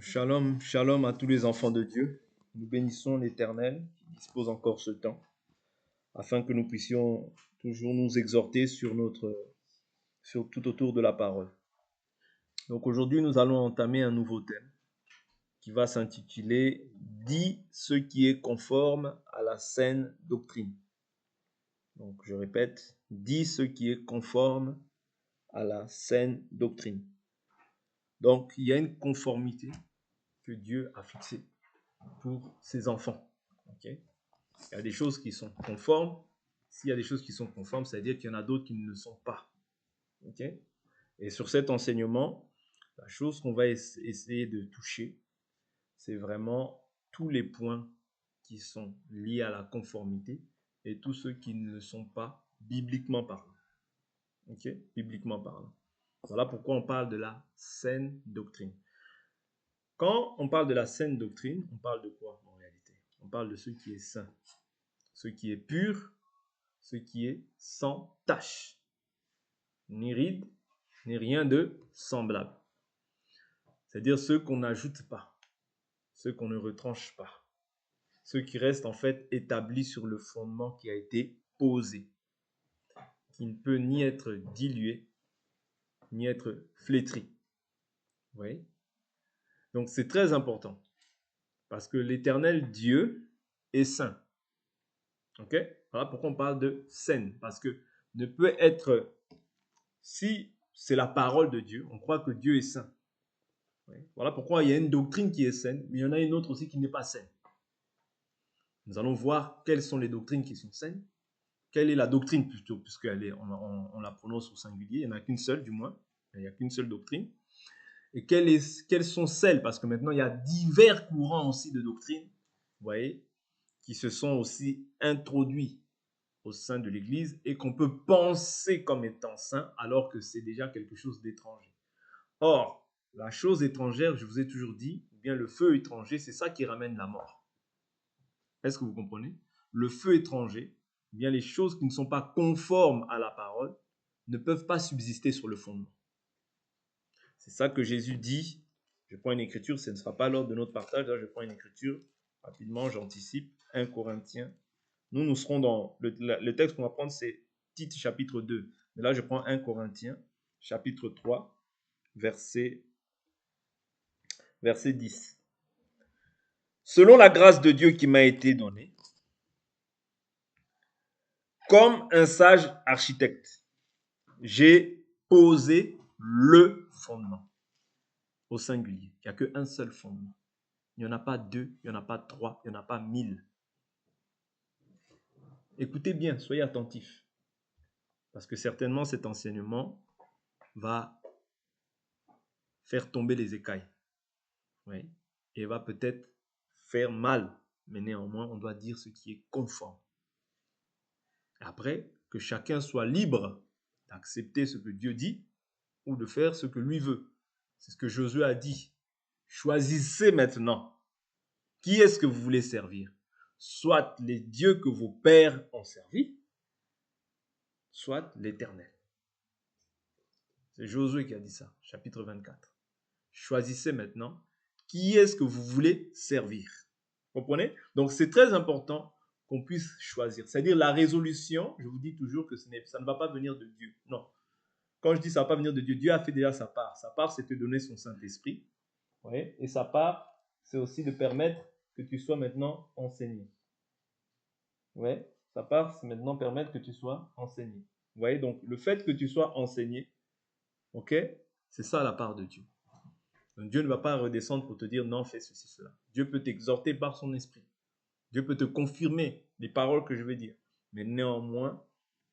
Shalom, shalom à tous les enfants de Dieu. Nous bénissons l'Éternel qui dispose encore ce temps afin que nous puissions toujours nous exhorter sur tout autour de la parole. Donc aujourd'hui, nous allons entamer un nouveau thème qui va s'intituler « Dis ce qui est conforme à la saine doctrine ». Donc je répète, « Dis ce qui est conforme à la saine doctrine ». Donc il y a une conformité que Dieu a fixée pour ses enfants. Okay? Il y a des choses qui sont conformes. S'il y a des choses qui sont conformes, ça veut dire qu'il y en a d'autres qui ne le sont pas. Okay? Et sur cet enseignement, la chose qu'on va essayer de toucher, c'est vraiment tous les points qui sont liés à la conformité et tous ceux qui ne le sont pas bibliquement parlant. Okay? Bibliquement parlant. Voilà pourquoi on parle de la saine doctrine. Quand on parle de la saine doctrine, on parle de quoi en réalité? On parle de ce qui est saint, ce qui est pur, ce qui est sans tache, ni ride, ni rien de semblable. C'est-à-dire ceux qu'on n'ajoute pas, ceux qu'on ne retranche pas, ceux qui restent en fait établis sur le fondement qui a été posé, qui ne peut ni être dilué, ni être flétri. Vous voyez? Donc c'est très important, parce que l'Éternel Dieu est saint. Ok? Voilà pourquoi on parle de saine, parce que ne peut être, si c'est la parole de Dieu, on croit que Dieu est saint. Voilà pourquoi il y a une doctrine qui est saine, mais il y en a une autre aussi qui n'est pas saine. Nous allons voir quelles sont les doctrines qui sont saines, quelle est la doctrine plutôt, puisqu'on la prononce au singulier, il n'y en a qu'une seule du moins, il n'y a qu'une seule doctrine. Et quelles sont celles, parce que maintenant il y a divers courants aussi de doctrines, vous voyez, qui se sont aussi introduits au sein de l'Église et qu'on peut penser comme étant saint alors que c'est déjà quelque chose d'étranger. Or, la chose étrangère, je vous ai toujours dit, ou bien le feu étranger, c'est ça qui ramène la mort. Est-ce que vous comprenez? Le feu étranger, ou bien les choses qui ne sont pas conformes à la parole, ne peuvent pas subsister sur le fondement. C'est ça que Jésus dit. Je prends une écriture, ce ne sera pas l'ordre de notre partage, là je prends une écriture, rapidement, j'anticipe, 1 Corinthiens. Nous serons dans, le texte qu'on va prendre, c'est Tite chapitre 2. Mais là, je prends 1 Corinthiens, chapitre 3, verset 10. Selon la grâce de Dieu qui m'a été donnée, comme un sage architecte, j'ai posé le fondement au singulier. Il n'y a qu'un seul fondement. Il n'y en a pas deux, il n'y en a pas trois, il n'y en a pas 1000. Écoutez bien, soyez attentifs. Parce que certainement cet enseignement va faire tomber les écailles. Oui. Et va peut-être faire mal. Mais néanmoins, on doit dire ce qui est conforme. Après, que chacun soit libre d'accepter ce que Dieu dit ou de faire ce que lui veut. C'est ce que Josué a dit. Choisissez maintenant. Qui est-ce que vous voulez servir? Soit les dieux que vos pères ont servis, soit l'Éternel. C'est Josué qui a dit ça, chapitre 24. Choisissez maintenant qui est-ce que vous voulez servir. Vous comprenez? Donc c'est très important qu'on puisse choisir. C'est-à-dire la résolution, je vous dis toujours que ça ne va pas venir de Dieu. Non. Quand je dis ça ne va pas venir de Dieu, Dieu a fait déjà sa part. Sa part, c'est de te donner son Saint-Esprit. Ouais. Et sa part, c'est aussi de permettre que tu sois maintenant enseigné. Ouais. Sa part, c'est maintenant permettre que tu sois enseigné. Vous voyez, donc le fait que tu sois enseigné, ok, c'est ça la part de Dieu. Donc Dieu ne va pas redescendre pour te dire non, fais ceci, cela. Dieu peut t'exhorter par son esprit. Dieu peut te confirmer les paroles que je vais dire. Mais néanmoins,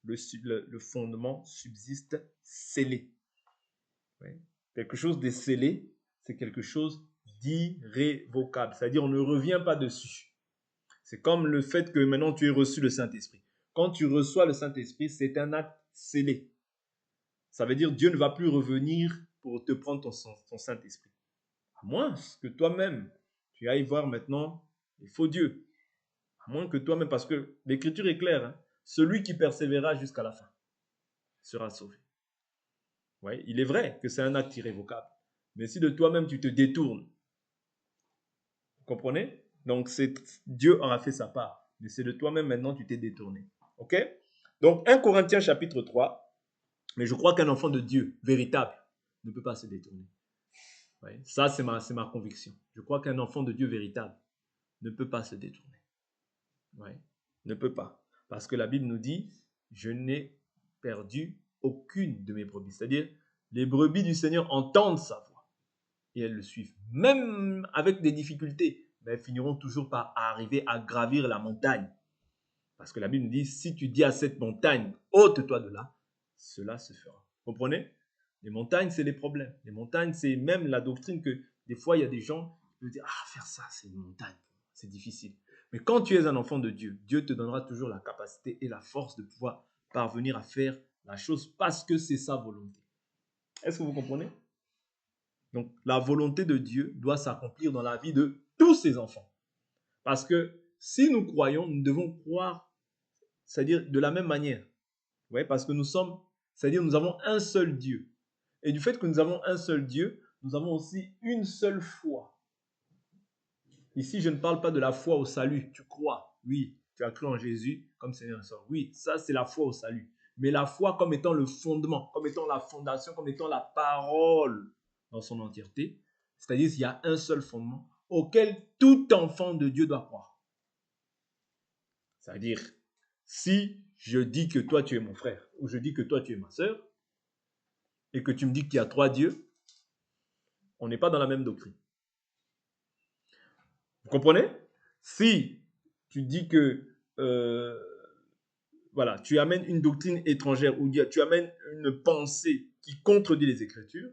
le fondement subsiste scellé. Oui. Quelque chose de scellé, c'est quelque chose d'irrévocable. C'est-à-dire, on ne revient pas dessus. C'est comme le fait que maintenant tu aies reçu le Saint-Esprit. Quand tu reçois le Saint-Esprit, c'est un acte scellé. Ça veut dire Dieu ne va plus revenir pour te prendre ton Saint-Esprit. À moins que toi-même, tu ailles voir maintenant les faux dieux. À moins que toi-même, parce que l'Écriture est claire, hein, celui qui persévérera jusqu'à la fin sera sauvé. Ouais, il est vrai que c'est un acte irrévocable. Mais si de toi-même tu te détournes, Comprenez? Donc, Dieu en a fait sa part. Mais c'est de toi-même maintenant, tu t'es détourné. OK? Donc, 1 Corinthiens chapitre 3. Mais je crois qu'un enfant de Dieu véritable ne peut pas se détourner. Ouais, ça, c'est ma conviction. Je crois qu'un enfant de Dieu véritable ne peut pas se détourner. Ouais, ne peut pas. Parce que la Bible nous dit, je n'ai perdu aucune de mes brebis. C'est-à-dire, les brebis du Seigneur entendent sa voix et elles le suivent. Même avec des difficultés, mais elles finiront toujours par arriver à gravir la montagne. Parce que la Bible nous dit, si tu dis à cette montagne, ôte-toi de là, cela se fera. Vous comprenez? Les montagnes, c'est les problèmes. Les montagnes, c'est même la doctrine que des fois, il y a des gens qui peuvent dire, ah, faire ça, c'est une montagne. C'est difficile. Mais quand tu es un enfant de Dieu, Dieu te donnera toujours la capacité et la force de pouvoir parvenir à faire la chose parce que c'est sa volonté. Est-ce que vous comprenez? Donc, la volonté de Dieu doit s'accomplir dans la vie de tous ses enfants. Parce que si nous croyons, nous devons croire, c'est-à-dire de la même manière. Ouais, parce que c'est-à-dire nous avons un seul Dieu. Et du fait que nous avons un seul Dieu, nous avons aussi une seule foi. Ici, je ne parle pas de la foi au salut. Tu crois, oui, tu as cru en Jésus comme Seigneur et Sauveur. Oui, ça c'est la foi au salut. Mais la foi comme étant le fondement, comme étant la fondation, comme étant la parole dans son entièreté. C'est-à-dire qu'il y a un seul fondement auquel tout enfant de Dieu doit croire. C'est-à-dire, si je dis que toi tu es mon frère, ou je dis que toi tu es ma sœur, et que tu me dis qu'il y a 3 dieux, on n'est pas dans la même doctrine. Vous comprenez? Si tu dis que voilà, tu amènes une doctrine étrangère ou tu amènes une pensée qui contredit les Écritures,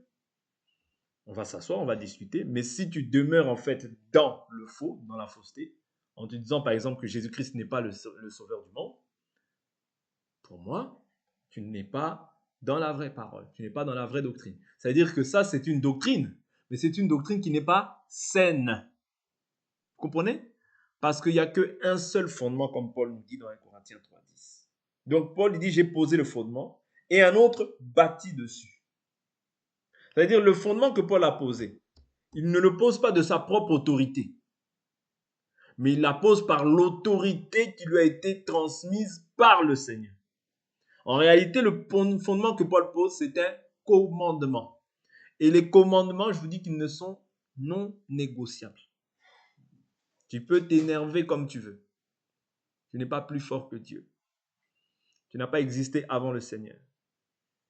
on va s'asseoir, on va discuter. Mais si tu demeures en fait dans le faux, dans la fausseté, en te disant par exemple que Jésus-Christ n'est pas le sauveur du monde, pour moi, tu n'es pas dans la vraie parole, tu n'es pas dans la vraie doctrine. C'est-à-dire que ça, c'est une doctrine, mais c'est une doctrine qui n'est pas saine. Vous comprenez? Parce qu'il n'y a qu'un seul fondement, comme Paul nous dit dans 1 Corinthiens 3,10. Donc Paul il dit, j'ai posé le fondement et un autre bâti dessus. C'est-à-dire le fondement que Paul a posé, il ne le pose pas de sa propre autorité, mais il la pose par l'autorité qui lui a été transmise par le Seigneur. En réalité, le fondement que Paul pose, c'est un commandement. Et les commandements, je vous dis qu'ils ne sont non négociables. Tu peux t'énerver comme tu veux. Tu n'es pas plus fort que Dieu. Tu n'as pas existé avant le Seigneur.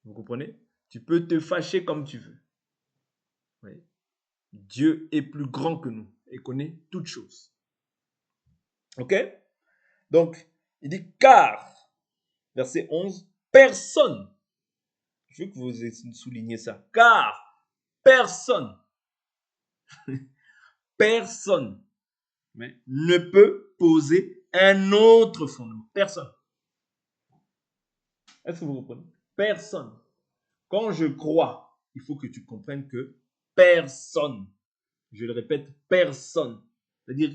Vous comprenez? Tu peux te fâcher comme tu veux. Oui. Dieu est plus grand que nous et connaît toutes choses. Ok? Donc, il dit car, verset 11, personne, je veux que vous souligniez ça, car personne, personne ne peut poser un autre fondement. Personne. Est-ce que vous comprenez? Personne. Quand je crois, il faut que tu comprennes que personne, je le répète, personne, c'est-à-dire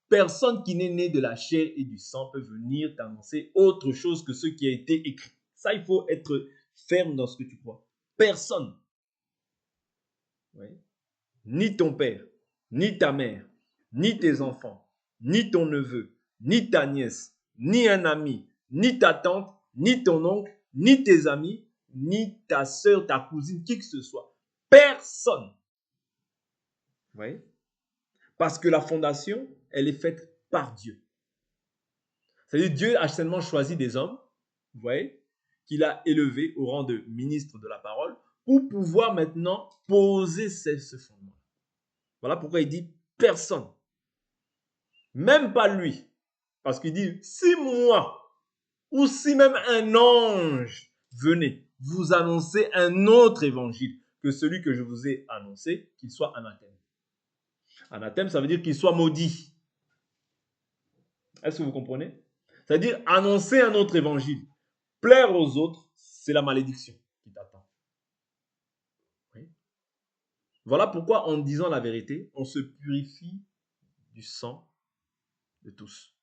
personne qui n'est né de la chair et du sang peut venir t'annoncer autre chose que ce qui a été écrit. Ça, il faut être ferme dans ce que tu crois. Personne. Oui. Ni ton père, ni ta mère, ni tes enfants, ni ton neveu, ni ta nièce, ni un ami, ni ta tante, ni ton oncle, ni tes amis, ni ta soeur, ta cousine, qui que ce soit. Personne. Oui. Parce que la fondation, elle est faite par Dieu. C'est-à-dire Dieu a seulement choisi des hommes, vous voyez, qu'il a élevés au rang de ministre de la parole pour pouvoir maintenant poser ce fondement. Voilà pourquoi il dit personne. Même pas lui. Parce qu'il dit, si moi, ou si même un ange venait vous annoncer un autre évangile que celui que je vous ai annoncé, qu'il soit anathème. Anathème, ça veut dire qu'il soit maudit. Est-ce que vous comprenez? C'est-à-dire annoncer un autre évangile. Plaire aux autres, c'est la malédiction qui t'attend. Oui. Voilà pourquoi en disant la vérité, on se purifie du sang de tous.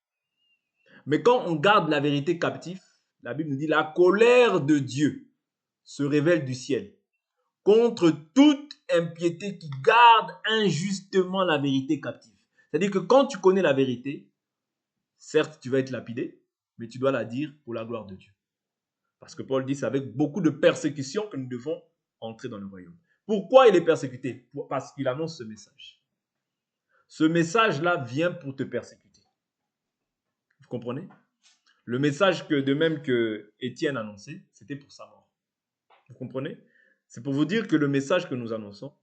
Mais quand on garde la vérité captive, la Bible nous dit la colère de Dieu se révèle du ciel contre toute impiété qui garde injustement la vérité captive. C'est-à-dire que quand tu connais la vérité, certes, tu vas être lapidé, mais tu dois la dire pour la gloire de Dieu. Parce que Paul dit, c'est avec beaucoup de persécutions que nous devons entrer dans le royaume. Pourquoi il est persécuté? Parce qu'il annonce ce message. Ce message-là vient pour te persécuter. Vous comprenez? Le message que, de même que Étienne annonçait, c'était pour sa mort. Vous comprenez? C'est pour vous dire que le message que nous annonçons,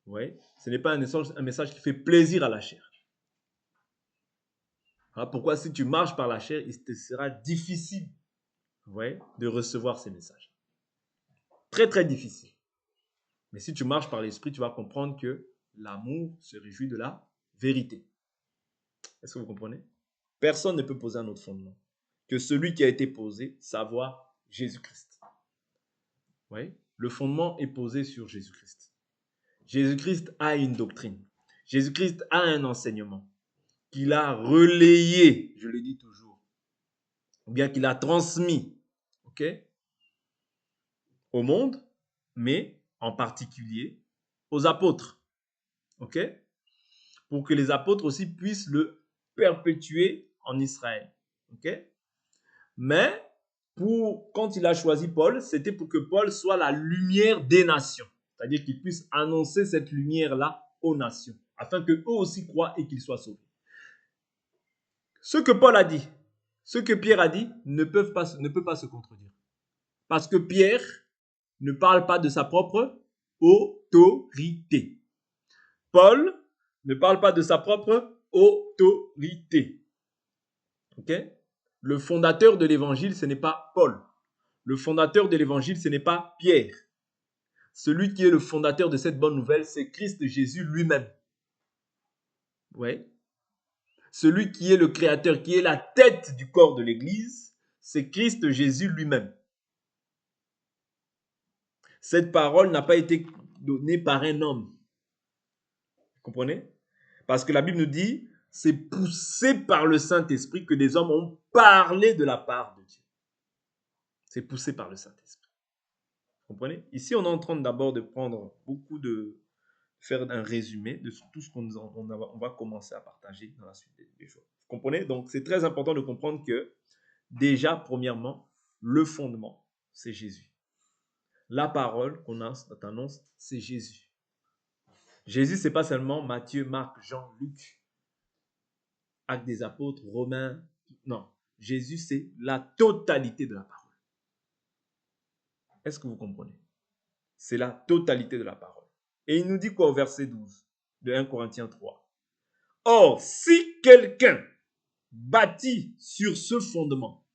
ouais, ce n'est pas un message qui fait plaisir à la chair. Voilà pourquoi si tu marches par la chair, il te sera difficile, ouais, de recevoir ces messages. Très, très difficile. Mais si tu marches par l'esprit, tu vas comprendre que l'amour se réjouit de la vérité. Est-ce que vous comprenez? Personne ne peut poser un autre fondement que celui qui a été posé, savoir Jésus-Christ. Oui, le fondement est posé sur Jésus-Christ. Jésus-Christ a une doctrine. Jésus-Christ a un enseignement qu'il a relayé, je le dis toujours, ou bien qu'il a transmis, ok, au monde, mais en particulier aux apôtres, ok, pour que les apôtres aussi puissent le perpétuer en Israël, ok. Mais quand il a choisi Paul, c'était pour que Paul soit la lumière des nations, c'est-à-dire qu'il puisse annoncer cette lumière-là aux nations, afin qu'eux aussi croient et qu'ils soient sauvés. Ce que Paul a dit, ce que Pierre a dit, ne peut pas se contredire. Parce que Pierre ne parle pas de sa propre autorité. Paul ne parle pas de sa propre autorité. Ok? Le fondateur de l'évangile, ce n'est pas Paul. Le fondateur de l'évangile, ce n'est pas Pierre. Celui qui est le fondateur de cette bonne nouvelle, c'est Christ Jésus lui-même. Ouais. Celui qui est le créateur, qui est la tête du corps de l'Église, c'est Christ Jésus lui-même. Cette parole n'a pas été donnée par un homme. Vous comprenez? Parce que la Bible nous dit, c'est poussé par le Saint-Esprit que des hommes ont parlé de la part de Dieu. C'est poussé par le Saint-Esprit. Vous comprenez? Ici, on est en train d'abord de prendre faire un résumé de tout ce qu'on va commencer à partager dans la suite des jours. Vous comprenez? Donc, c'est très important de comprendre que déjà, premièrement, le fondement, c'est Jésus. La parole qu'on annonce, c'est Jésus. Jésus, ce n'est pas seulement Matthieu, Marc, Jean, Luc, Actes des Apôtres, Romains. Non, Jésus, c'est la totalité de la parole. Est-ce que vous comprenez? C'est la totalité de la parole. Et il nous dit quoi au verset 12 de 1 Corinthiens 3? Or, si quelqu'un bâtit sur ce fondement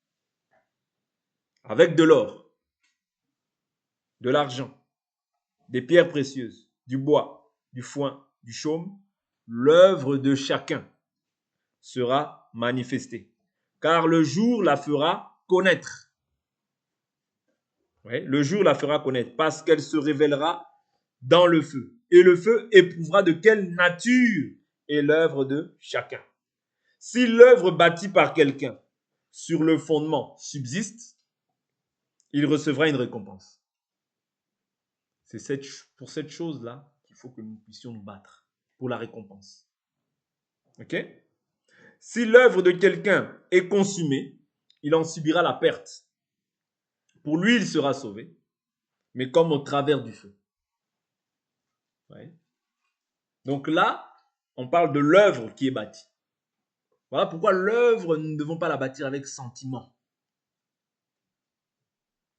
avec de l'or, de l'argent, des pierres précieuses, du bois, du foin, du chaume, l'œuvre de chacun sera manifestée, car le jour la fera connaître. Ouais, le jour la fera connaître, parce qu'elle se révélera dans le feu. Et le feu éprouvera de quelle nature est l'œuvre de chacun. Si l'œuvre bâtie par quelqu'un sur le fondement subsiste, il recevra une récompense. C'est pour cette chose-là qu'il faut que nous puissions nous battre, pour la récompense. Ok? Si l'œuvre de quelqu'un est consumée, il en subira la perte. Pour lui, il sera sauvé, mais comme au travers du feu. Ouais. Donc là, on parle de l'œuvre qui est bâtie. Voilà pourquoi l'œuvre, nous ne devons pas la bâtir avec sentiment.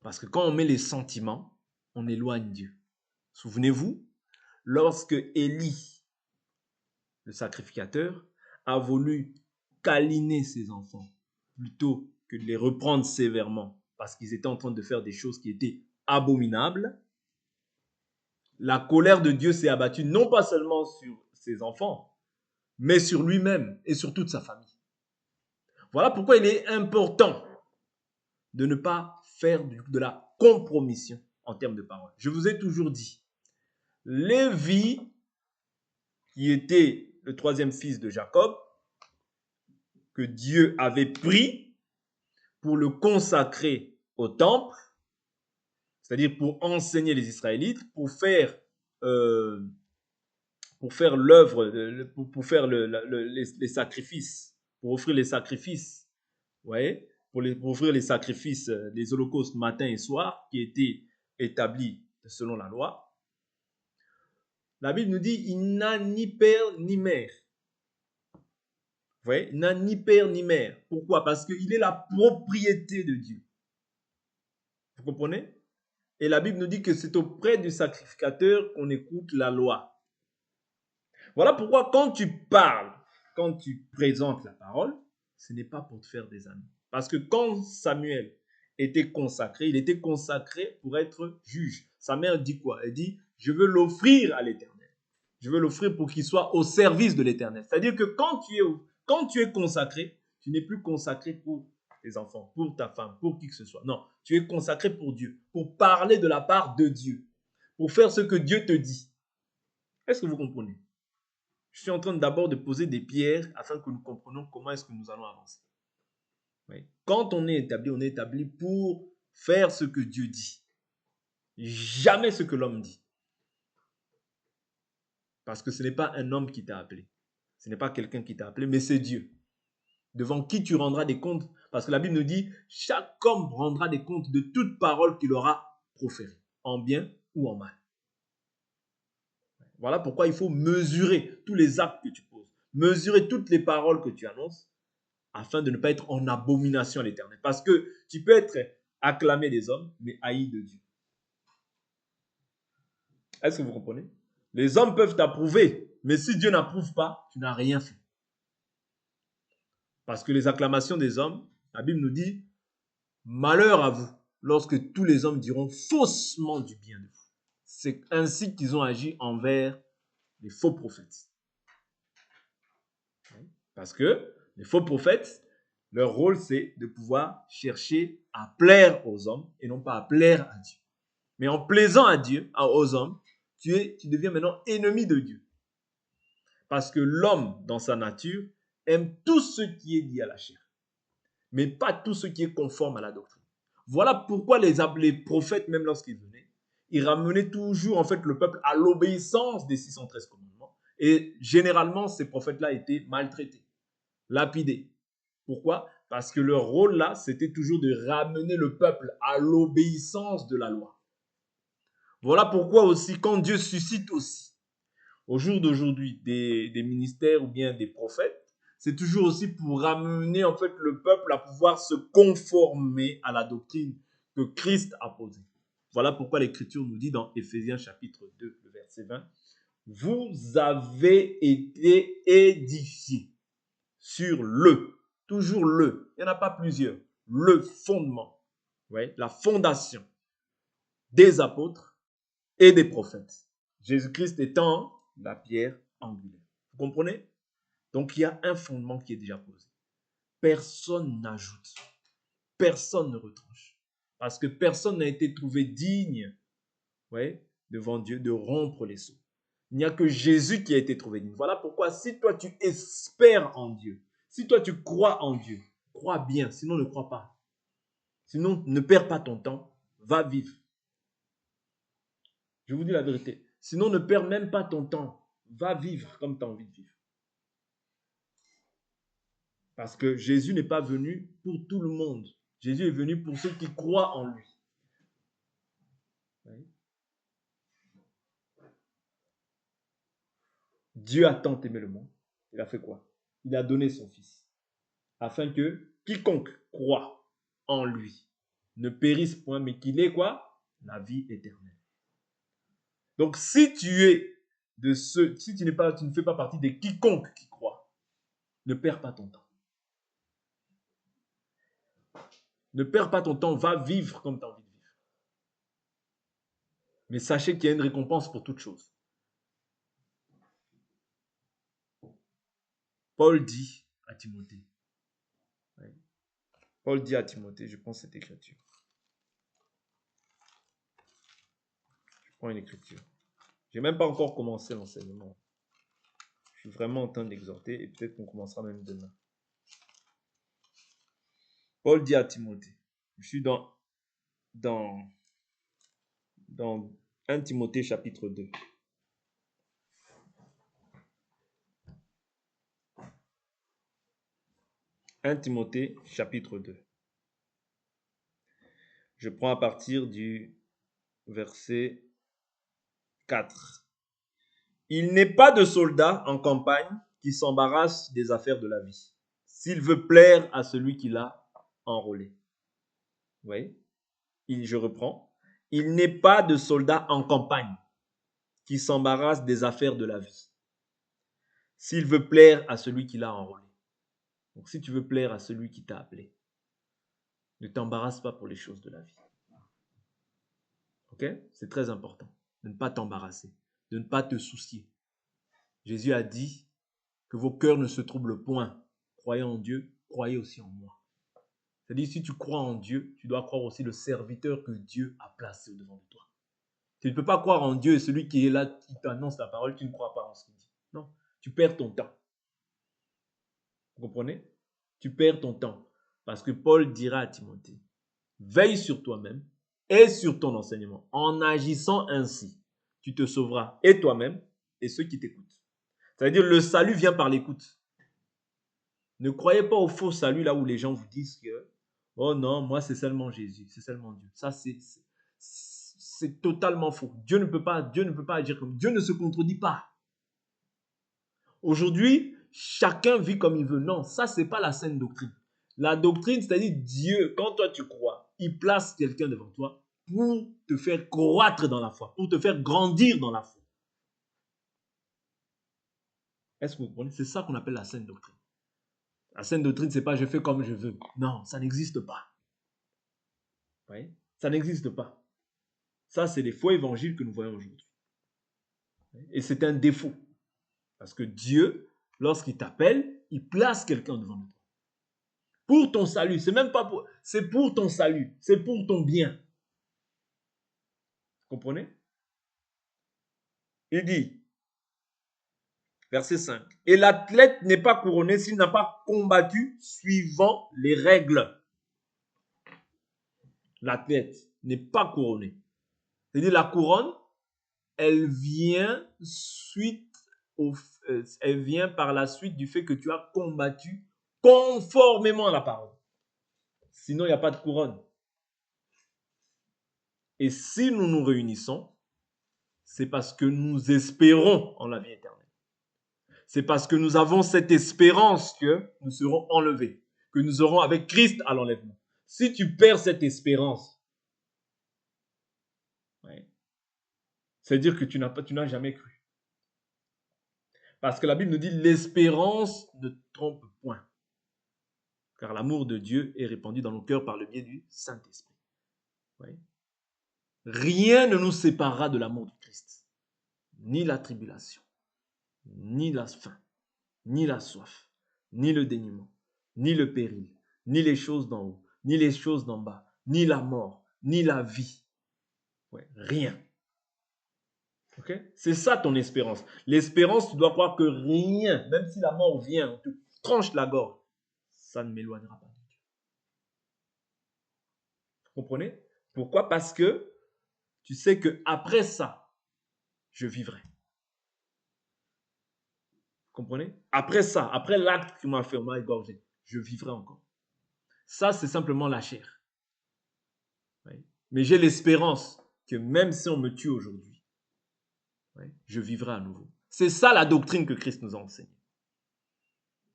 Parce que quand on met les sentiments, on éloigne Dieu. Souvenez-vous, lorsque Élie, le sacrificateur, a voulu câliner ses enfants plutôt que de les reprendre sévèrement parce qu'ils étaient en train de faire des choses qui étaient abominables, la colère de Dieu s'est abattue non pas seulement sur ses enfants, mais sur lui-même et sur toute sa famille. Voilà pourquoi il est important de ne pas faire de la compromission en termes de parole. Je vous ai toujours dit, Lévi, qui était le troisième fils de Jacob, que Dieu avait pris pour le consacrer au temple, c'est-à-dire pour enseigner les Israélites, pour faire, pour faire l'œuvre, pour faire les sacrifices, pour offrir les sacrifices, vous voyez, pour offrir les sacrifices, les holocaustes matin et soir, qui étaient établis selon la loi, la Bible nous dit, il n'a ni père ni mère. Vous voyez, il n'a ni père ni mère. Pourquoi? Parce qu'il est la propriété de Dieu. Vous comprenez? Et la Bible nous dit que c'est auprès du sacrificateur qu'on écoute la loi. Voilà pourquoi quand tu parles, quand tu présentes la parole, ce n'est pas pour te faire des amis. Parce que quand Samuel était consacré, il était consacré pour être juge. Sa mère dit quoi? Elle dit, je veux l'offrir à l'Éternel. Je veux l'offrir pour qu'il soit au service de l'Éternel. C'est-à-dire que quand tu es consacré, tu n'es plus consacré pour tes enfants, pour ta femme, pour qui que ce soit. Non, tu es consacré pour Dieu, pour parler de la part de Dieu, pour faire ce que Dieu te dit. Est-ce que vous comprenez? Je suis en train d'abord de poser des pierres afin que nous comprenions comment est-ce que nous allons avancer. Oui. Quand on est établi pour faire ce que Dieu dit. Jamais ce que l'homme dit. Parce que ce n'est pas un homme qui t'a appelé. Ce n'est pas quelqu'un qui t'a appelé, mais c'est Dieu. Devant qui tu rendras des comptes. Parce que la Bible nous dit, chaque homme rendra des comptes de toute parole qu'il aura proférée, en bien ou en mal. Voilà pourquoi il faut mesurer tous les actes que tu poses, mesurer toutes les paroles que tu annonces, afin de ne pas être en abomination à l'Éternel. Parce que tu peux être acclamé des hommes, mais haï de Dieu. Est-ce que vous comprenez? Les hommes peuvent t'approuver, mais si Dieu n'approuve pas, tu n'as rien fait. Parce que les acclamations des hommes, la Bible nous dit, malheur à vous, lorsque tous les hommes diront faussement du bien de vous. C'est ainsi qu'ils ont agi envers les faux prophètes. Parce que les faux prophètes, leur rôle, c'est de pouvoir chercher à plaire aux hommes et non pas à plaire à Dieu. Mais en plaisant à Dieu, aux hommes, tu deviens maintenant ennemi de Dieu. Parce que l'homme, dans sa nature, aime tout ce qui est lié à la chair, mais pas tout ce qui est conforme à la doctrine. Voilà pourquoi les prophètes, même lorsqu'ils venaient, ils ramenaient toujours en fait le peuple à l'obéissance des 613 commandements. Et généralement, ces prophètes-là étaient maltraités, lapidés. Pourquoi? Parce que leur rôle là, c'était toujours de ramener le peuple à l'obéissance de la loi. Voilà pourquoi aussi, quand Dieu suscite aussi, au jour d'aujourd'hui, des ministères ou bien des prophètes, c'est toujours aussi pour ramener en fait le peuple à pouvoir se conformer à la doctrine que Christ a posée. Voilà pourquoi l'Écriture nous dit dans Éphésiens chapitre 2, le verset 20, vous avez été édifiés sur toujours il n'y en a pas plusieurs, le fondement, ouais, la fondation des apôtres et des prophètes. Jésus-Christ étant la pierre angulaire. Vous comprenez? Donc, il y a un fondement qui est déjà posé. Personne n'ajoute. Personne ne retranche. Parce que personne n'a été trouvé digne, ouais, devant Dieu de rompre les sceaux. Il n'y a que Jésus qui a été trouvé digne. Voilà pourquoi si toi tu espères en Dieu, si toi tu crois en Dieu, crois bien, sinon ne crois pas. Sinon ne perds pas ton temps, va vivre. Je vous dis la vérité. Sinon ne perds même pas ton temps, va vivre comme tu as envie de vivre. Parce que Jésus n'est pas venu pour tout le monde. Jésus est venu pour ceux qui croient en lui. Oui. Dieu a tant aimé le monde. Il a fait quoi? Il a donné son Fils. Afin que quiconque croit en lui ne périsse point, mais qu'il ait quoi? La vie éternelle. Donc si tu es de ceux, si tu ne fais pas partie de quiconque qui croit, ne perds pas ton temps. Ne perds pas ton temps, va vivre comme tu as envie de vivre. Mais sachez qu'il y a une récompense pour toute chose. Paul dit à Timothée. Paul dit à Timothée, je prends cette écriture. Je prends une écriture. Je n'ai même pas encore commencé l'enseignement. Je suis vraiment en train d'exhorter et peut-être qu'on commencera même demain. Paul dit à Timothée, je suis dans 1 Timothée chapitre 2. 1 Timothée chapitre 2. Je prends à partir du verset 4. Il n'est pas de soldat en campagne qui s'embarrasse des affaires de la vie, s'il veut plaire à celui qui l'a enrôlé. Vous voyez? Je reprends. Il n'est pas de soldat en campagne qui s'embarrasse des affaires de la vie, s'il veut plaire à celui qui l'a enrôlé. Donc si tu veux plaire à celui qui t'a appelé, ne t'embarrasse pas pour les choses de la vie. Ok? C'est très important de ne pas t'embarrasser, de ne pas te soucier. Jésus a dit que vos cœurs ne se troublent point. Croyez en Dieu, croyez aussi en moi. C'est-à-dire, si tu crois en Dieu, tu dois croire aussi le serviteur que Dieu a placé au-devant de toi. Tu ne peux pas croire en Dieu et celui qui est là, qui t'annonce la parole, tu ne crois pas en ce qu'il dit. Non, tu perds ton temps. Vous comprenez? Tu perds ton temps. Parce que Paul dira à Timothée, veille sur toi-même et sur ton enseignement. En agissant ainsi, tu te sauveras et toi-même et ceux qui t'écoutent. C'est-à-dire, le salut vient par l'écoute. Ne croyez pas au faux salut là où les gens vous disent que oh non, moi c'est seulement Jésus, c'est seulement Dieu. Ça c'est totalement faux. Dieu ne peut pas agir comme Dieu ne se contredit pas. Aujourd'hui, chacun vit comme il veut. Non, ça c'est pas la saine doctrine. La doctrine, c'est-à-dire Dieu, quand toi tu crois, il place quelqu'un devant toi pour te faire croître dans la foi, pour te faire grandir dans la foi. Est-ce que vous comprenez? C'est ça qu'on appelle la saine doctrine. La saine doctrine, c'est pas je fais comme je veux. Non, ça n'existe pas. Vous voyez? Ça n'existe pas. Ça, c'est les faux évangiles que nous voyons aujourd'hui. Et c'est un défaut. Parce que Dieu, lorsqu'il t'appelle, il place quelqu'un devant toi. Pour ton salut. C'est même pas pour... C'est pour ton salut. C'est pour ton bien. Vous comprenez? Il dit, verset 5, et l'athlète n'est pas couronné s'il n'a pas combattu suivant les règles. L'athlète n'est pas couronné. C'est-à-dire la couronne, elle vient par la suite du fait que tu as combattu conformément à la parole. Sinon, il n'y a pas de couronne. Et si nous nous réunissons, c'est parce que nous espérons en la vie éternelle. C'est parce que nous avons cette espérance que nous serons enlevés, que nous aurons avec Christ à l'enlèvement. Si tu perds cette espérance, c'est-à-dire que tu n'as jamais cru. Parce que la Bible nous dit l'espérance ne trompe point. Car l'amour de Dieu est répandu dans nos cœurs par le biais du Saint-Esprit. Oui. Rien ne nous séparera de l'amour du Christ. Ni la tribulation, ni la faim, ni la soif, ni le dénuement, ni le péril, ni les choses d'en haut, ni les choses d'en bas, ni la mort, ni la vie. Ouais, rien. Okay? C'est ça ton espérance. L'espérance, tu dois croire que rien, même si la mort vient, on te tranche la gorge, ça ne m'éloignera pas de Dieu. Vous comprenez? Pourquoi? Parce que tu sais qu'après ça, je vivrai. Vous comprenez? Après ça, après l'acte qui m'a fait, on m'a égorgé, je vivrai encore. Ça, c'est simplement la chair. Oui. Mais j'ai l'espérance que même si on me tue aujourd'hui, oui, je vivrai à nouveau. C'est ça la doctrine que Christ nous a enseignée.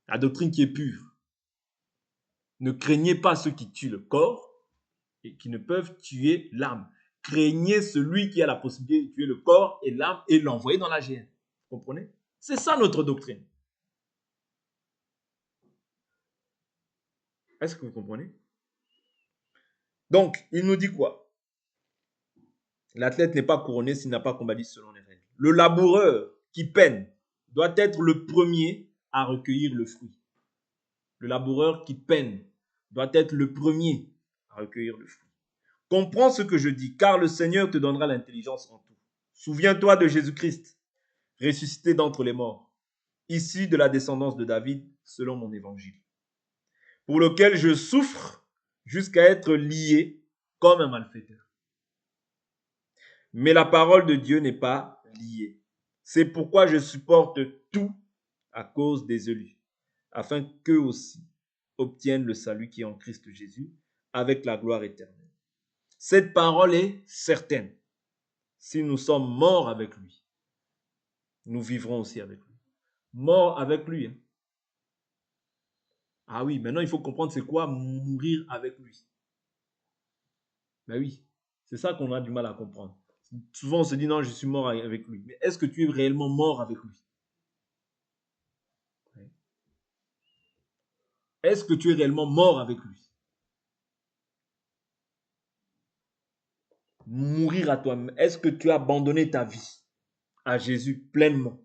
La doctrine qui est pure. Ne craignez pas ceux qui tuent le corps et qui ne peuvent tuer l'âme. Craignez celui qui a la possibilité de tuer le corps et l'âme et l'envoyer dans la géhenne. Vous comprenez? C'est ça notre doctrine. Est-ce que vous comprenez? Donc, il nous dit quoi? L'athlète n'est pas couronné s'il n'a pas combattu selon les règles. Le laboureur qui peine doit être le premier à recueillir le fruit. Le laboureur qui peine doit être le premier à recueillir le fruit. Comprends ce que je dis, car le Seigneur te donnera l'intelligence en tout. Souviens-toi de Jésus-Christ, ressuscité d'entre les morts, issu de la descendance de David, selon mon évangile, pour lequel je souffre jusqu'à être lié comme un malfaiteur. Mais la parole de Dieu n'est pas liée. C'est pourquoi je supporte tout à cause des élus, afin qu'eux aussi obtiennent le salut qui est en Christ Jésus avec la gloire éternelle. Cette parole est certaine. Si nous sommes morts avec lui, nous vivrons aussi avec lui. Morts avec lui. Hein. Ah oui, maintenant il faut comprendre c'est quoi mourir avec lui. Ben oui, c'est ça qu'on a du mal à comprendre. Souvent on se dit non, je suis mort avec lui. Mais est-ce que tu es réellement mort avec lui? Est-ce que tu es réellement mort avec lui? Mourir à toi-même. Est-ce que tu as abandonné ta vie à Jésus pleinement?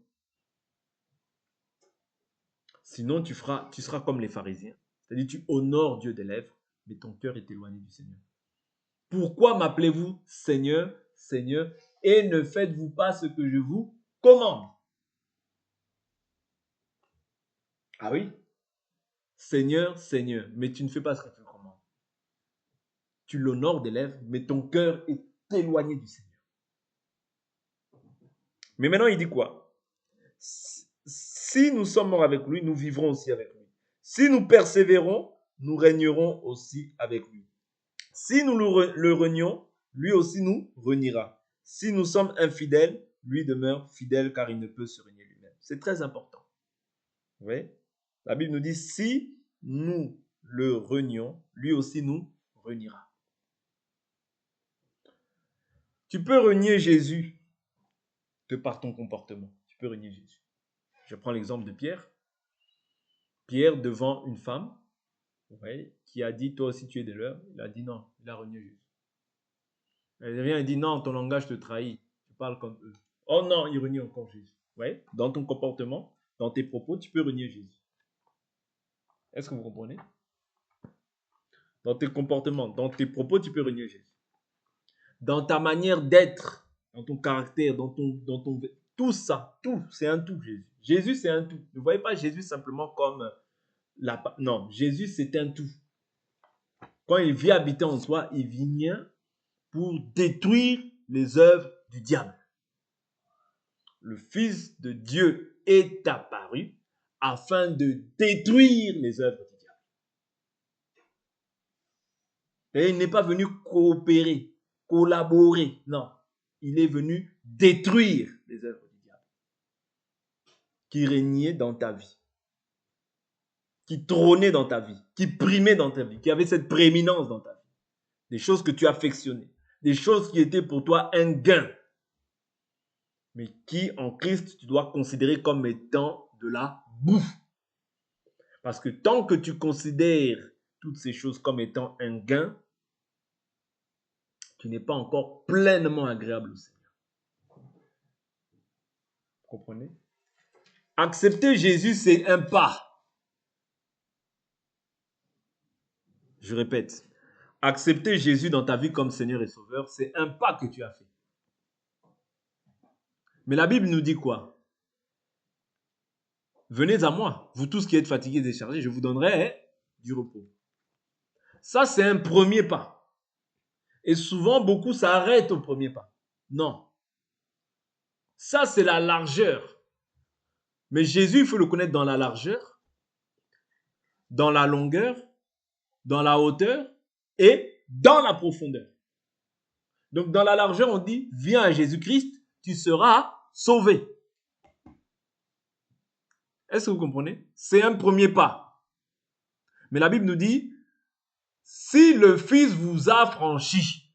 Sinon, tu seras comme les pharisiens. C'est-à-dire, tu honores Dieu des lèvres, mais ton cœur est éloigné du Seigneur. Pourquoi m'appelez-vous Seigneur, Seigneur, et ne faites-vous pas ce que je vous commande? Ah oui? Seigneur, Seigneur, mais tu ne fais pas ce que tu commandes. Tu l'honores des lèvres, mais ton cœur est éloigné du Seigneur. Mais maintenant, il dit quoi? Si nous sommes morts avec lui, nous vivrons aussi avec lui. Si nous persévérons, nous régnerons aussi avec lui. Si nous le renions, lui aussi nous reniera. Si nous sommes infidèles, lui demeure fidèle car il ne peut se renier lui-même. C'est très important. Vous voyez? La Bible nous dit, si nous le renions, lui aussi nous reniera. Tu peux renier Jésus de par ton comportement. Tu peux renier Jésus. Je prends l'exemple de Pierre. Pierre devant une femme, ouais, qui a dit, toi aussi tu es de l'heure. Il a dit non, il a renié Jésus. Elle vient et dit, non, ton langage te trahit. Tu parles comme eux. Oh non, il renie encore Jésus. Ouais, dans ton comportement, dans tes propos, tu peux renier Jésus. Est-ce que vous comprenez? Dans tes comportements, dans tes propos, tu peux renier Jésus. Dans ta manière d'être, dans ton caractère, dans ton tout ça, tout, c'est un tout, Jésus. Jésus, c'est un tout. Ne voyez pas Jésus simplement comme non, Jésus, c'est un tout. Quand il vient habiter en soi, il vient pour détruire les œuvres du diable. Le Fils de Dieu est apparu afin de détruire les œuvres du diable. Et il n'est pas venu coopérer, collaborer, non. Il est venu détruire les œuvres du diable qui régnaient dans ta vie, qui trônaient dans ta vie, qui primaient dans ta vie, qui avaient cette prééminence dans ta vie. Des choses que tu affectionnais, des choses qui étaient pour toi un gain, mais qui en Christ tu dois considérer comme étant de la bouffe. Parce que tant que tu considères toutes ces choses comme étant un gain, tu n'es pas encore pleinement agréable au Seigneur. Vous comprenez? Accepter Jésus, c'est un pas. Je répète, accepter Jésus dans ta vie comme Seigneur et Sauveur, c'est un pas que tu as fait. Mais la Bible nous dit quoi? Venez à moi, vous tous qui êtes fatigués et déchargés, je vous donnerai du repos. Ça, c'est un premier pas. Et souvent, beaucoup s'arrêtent au premier pas. Non. Ça, c'est la largeur. Mais Jésus, il faut le connaître dans la largeur, dans la longueur, dans la hauteur et dans la profondeur. Donc, dans la largeur, on dit, viens à Jésus-Christ, tu seras sauvé. Est-ce que vous comprenez? C'est un premier pas. Mais la Bible nous dit, si le Fils vous a franchi,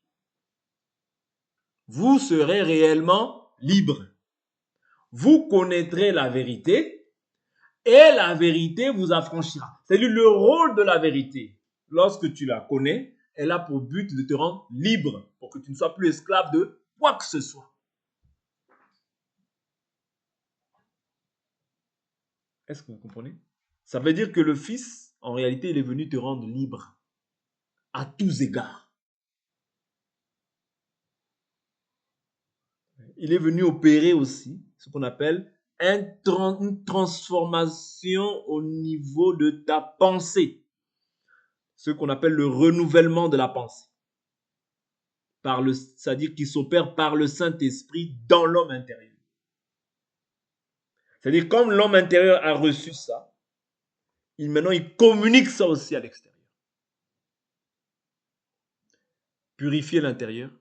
vous serez réellement libre. Vous connaîtrez la vérité et la vérité vous affranchira. C'est-à-dire le rôle de la vérité, lorsque tu la connais, elle a pour but de te rendre libre pour que tu ne sois plus esclave de quoi que ce soit. Est-ce que vous comprenez? Ça veut dire que le Fils, en réalité, il est venu te rendre libre à tous égards. Il est venu opérer aussi ce qu'on appelle une transformation au niveau de ta pensée. Ce qu'on appelle le renouvellement de la pensée. C'est-à-dire qu'il s'opère par le Saint-Esprit dans l'homme intérieur. C'est-à-dire comme l'homme intérieur a reçu ça, maintenant, il communique ça aussi à l'extérieur. Purifier l'intérieur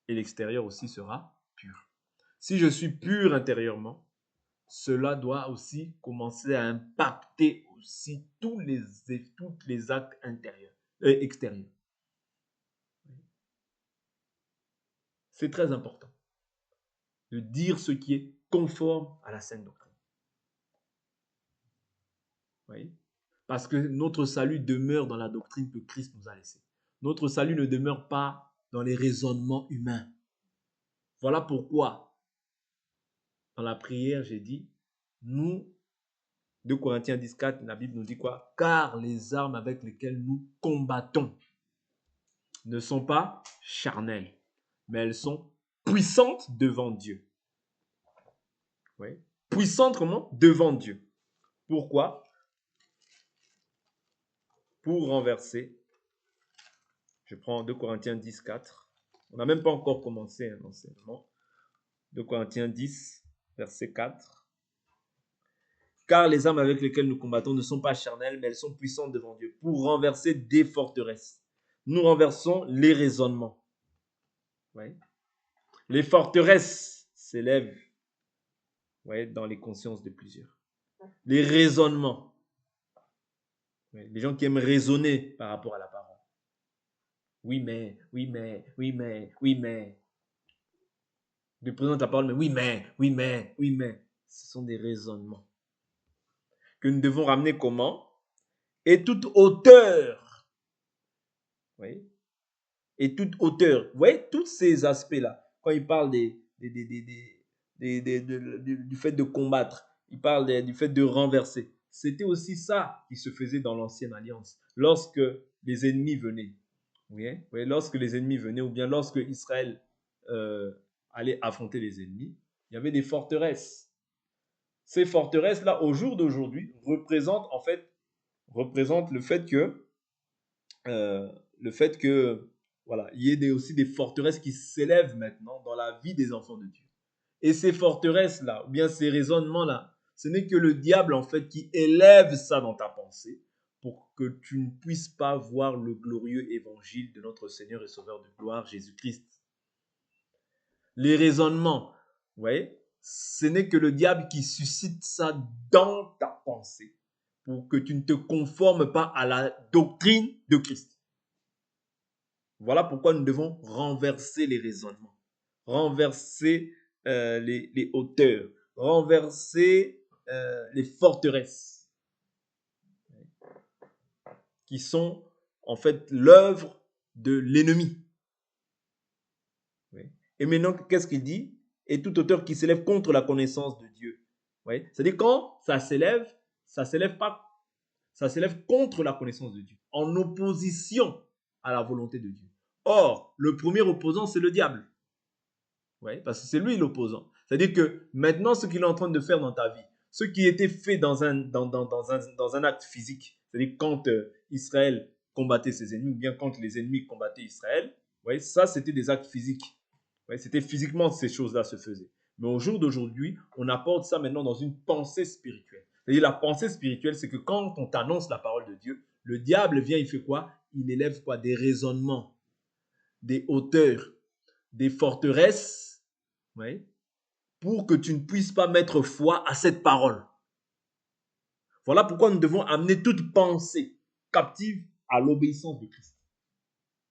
et l'extérieur aussi sera pur. Si je suis pur intérieurement, cela doit aussi commencer à impacter aussi tous les actes extérieurs. C'est très important de dire ce qui est conforme à la saine doctrine. Oui. Parce que notre salut demeure dans la doctrine que Christ nous a laissée. Notre salut ne demeure pas dans les raisonnements humains. Voilà pourquoi, dans la prière, j'ai dit, nous, 2 Corinthiens 10,4, la Bible nous dit quoi? Car les armes avec lesquelles nous combattons ne sont pas charnelles, mais elles sont puissantes devant Dieu. Oui. Puissantes comment? Devant Dieu. Pourquoi? Pour renverser. Je prends 2 Corinthiens 10,4. On n'a même pas encore commencé l'enseignement. 2 Corinthiens 10, verset 4. Car les armes avec lesquelles nous combattons ne sont pas charnelles, mais elles sont puissantes devant Dieu pour renverser des forteresses. Nous renversons les raisonnements. Oui. Les forteresses s'élèvent dans les consciences de plusieurs. Les raisonnements. Les gens qui aiment raisonner par rapport à la parole. Oui, mais. De présenter la parole, mais oui, mais. Ce sont des raisonnements. Que nous devons ramener comment? Et toute hauteur. Oui. Et toute hauteur. Vous voyez, tous ces aspects-là, quand il parle du fait de combattre, il parle du fait de renverser. C'était aussi ça qui se faisait dans l'ancienne alliance. Lorsque les ennemis venaient, oui, lorsque les ennemis venaient, ou bien lorsque Israël allait affronter les ennemis, il y avait des forteresses. Ces forteresses-là, au jour d'aujourd'hui, représentent le fait que voilà, il y ait aussi des forteresses qui s'élèvent maintenant dans la vie des enfants de Dieu. Et ces forteresses-là, ou bien ces raisonnements-là, ce n'est que le diable en fait qui élève ça dans ta pensée pour que tu ne puisses pas voir le glorieux évangile de notre Seigneur et Sauveur de gloire, Jésus-Christ. Les raisonnements, vous voyez, ce n'est que le diable qui suscite ça dans ta pensée pour que tu ne te conformes pas à la doctrine de Christ. Voilà pourquoi nous devons renverser les raisonnements, renverser les hauteurs, renverser les forteresses qui sont en fait l'œuvre de l'ennemi. Oui. Et maintenant, qu'est-ce qu'il dit? Et toute hauteur qui s'élève contre la connaissance de Dieu. Oui. C'est-à-dire quand ça s'élève contre la connaissance de Dieu, en opposition à la volonté de Dieu. Or, le premier opposant, c'est le diable. Oui, parce que c'est lui l'opposant. C'est-à-dire que maintenant, ce qu'il est en train de faire dans ta vie, ce qui était fait dans un acte physique, c'est-à-dire quand Israël combattait ses ennemis, ou bien quand les ennemis combattaient Israël, oui, ça, c'était des actes physiques. Oui, c'était physiquement ces choses-là se faisaient. Mais au jour d'aujourd'hui, on apporte ça maintenant dans une pensée spirituelle. C'est-à-dire la pensée spirituelle, c'est que quand on t'annonce la parole de Dieu, le diable vient, il fait quoi? Il élève quoi? Des raisonnements, des hauteurs, des forteresses, oui, pour que tu ne puisses pas mettre foi à cette parole. Voilà pourquoi nous devons amener toute pensée captive à l'obéissance de Christ.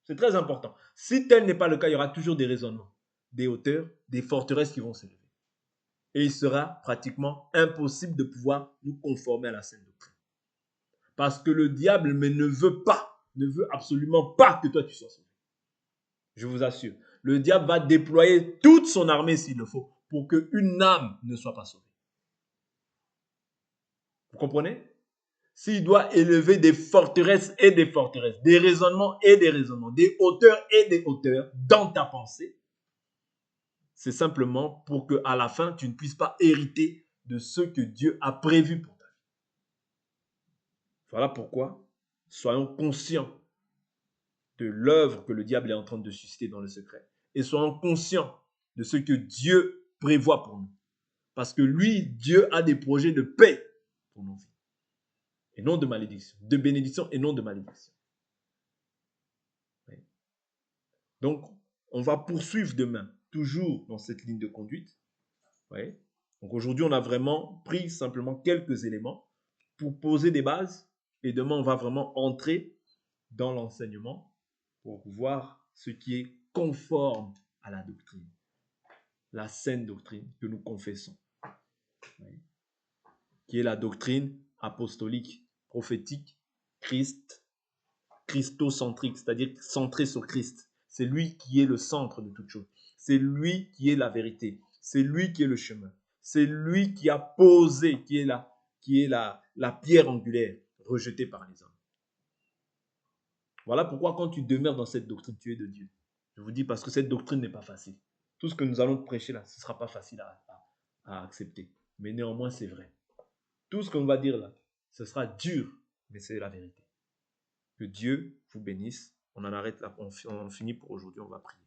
C'est très important. Si tel n'est pas le cas, il y aura toujours des raisonnements, des hauteurs, des forteresses qui vont s'élever. Et il sera pratiquement impossible de pouvoir nous conformer à la saine doctrine. Parce que le diable ne veut absolument pas que toi tu sois sauvé. Je vous assure. Le diable va déployer toute son armée s'il le faut pour qu'une âme ne soit pas sauvée. Vous comprenez? S'il doit élever des forteresses et des forteresses, des raisonnements et des raisonnements, des hauteurs et des hauteurs dans ta pensée, c'est simplement pour qu'à la fin, tu ne puisses pas hériter de ce que Dieu a prévu pour ta vie. Voilà pourquoi, soyons conscients de l'œuvre que le diable est en train de susciter dans le secret. Et soyons conscients de ce que Dieu prévoit pour nous. Parce que lui, Dieu a des projets de paix pour nos vies. et non de malédiction. De bénédiction et non de malédiction. Oui. Donc, on va poursuivre demain, toujours dans cette ligne de conduite. Oui. Donc aujourd'hui, on a vraiment pris simplement quelques éléments pour poser des bases. Et demain, on va vraiment entrer dans l'enseignement pour voir ce qui est conforme à la doctrine, la saine doctrine que nous confessons, oui, qui est la doctrine apostolique, prophétique, christocentrique, c'est-à-dire centrée sur Christ. C'est lui qui est le centre de toute chose. C'est lui qui est la vérité. C'est lui qui est le chemin. C'est lui qui a posé, qui est la pierre angulaire rejetée par les hommes. Voilà pourquoi quand tu demeures dans cette doctrine, tu es de Dieu. Je vous dis parce que cette doctrine n'est pas facile. Tout ce que nous allons prêcher là, ce ne sera pas facile à accepter. Mais néanmoins, c'est vrai. Tout ce qu'on va dire là, ce sera dur, mais c'est la vérité. Que Dieu vous bénisse. On en arrête là, on finit pour aujourd'hui, on va prier.